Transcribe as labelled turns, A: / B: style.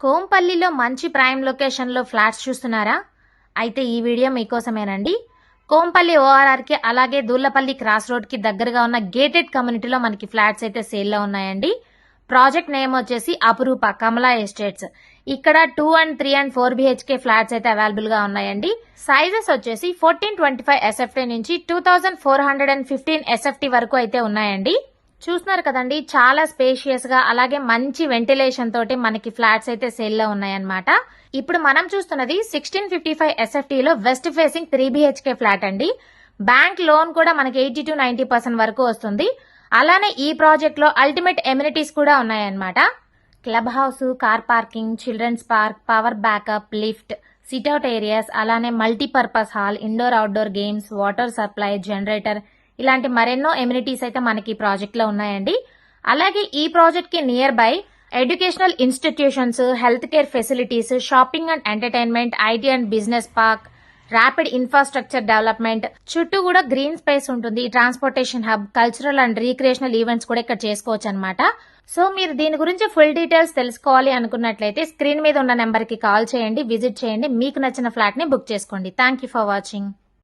A: కోంపల్లిలో మంచి ప్రైమ్ లొకేషన్లో ఫ్లాట్స్ చూస్తున్నారా? అయితే ఈ వీడియో మీకోసమేనండి. కోంపల్లి ఓఆర్ఆర్కి అలాగే దూళ్లపల్లి క్రాస్ రోడ్కి దగ్గరగా ఉన్న గేటెడ్ కమ్యూనిటీలో మనకి ఫ్లాట్స్ అయితే సేల్లో ఉన్నాయండి. ప్రాజెక్ట్ నేమ్ వచ్చేసి అపురూప కమలా ఎస్టేట్స్. ఇక్కడ 2 and 3 and 4 BHK ఫ్లాట్స్ అయితే అవైలబుల్ గా ఉన్నాయండి. సైజెస్ వచ్చేసి 1425 SFT నుంచి 2415 SFT వరకు అయితే ఉన్నాయండి. చూస్తున్నారు కదండి, చాలా స్పేషియస్ గా అలాగే మంచి వెంటిలేషన్ తోటి మనకి ఫ్లాట్స్ అయితే సేల్ లో ఉన్నాయన్నమాట. ఇప్పుడు మనం చూస్తున్నది 1655 SFT లో వెస్ట్ ఫేసింగ్ 3 BHK ఫ్లాట్ అండి. బ్యాంక్ లోన్ కూడా మనకి 80 to 90% వరకు వస్తుంది. అలానే ఈ ప్రాజెక్ట్ లో అల్టిమేట్ ఎమ్యూనిటీస్ కూడా ఉన్నాయన్నమాట. Club house, car parking, childrens park, power backup, lift, sit out areas, అలానే multipurpose hall, indoor outdoor games, water supply, generator ఇలాంటి మరెన్నో ఎమ్యూనిటీస్ అయితే మనకి ప్రాజెక్ట్ లో ఉన్నాయండి. అలాగే ఈ ప్రాజెక్ట్ కి near by educational institutions, health care facilities, shopping and entertainment, IT and business park, rapid infrastructure development, చుట్టూ కూడా గ్రీన్ స్పేస్ ఉంటుంది, transportation hub, cultural and recreational events కూడా ఇక్కడ చేసుకోవచ్చు అనమాట. సో మీరు దీని గురించి ఫుల్ డీటెయిల్స్ తెలుసుకోవాలి అనుకున్నట్లయితే స్క్రీన్ మీద ఉన్న నెంబర్ కి కాల్ చేయండి, విజిట్ చేయండి, మీకు నచ్చిన ఫ్లాట్ ని బుక్ చేసుకోండి. Thank you for watching.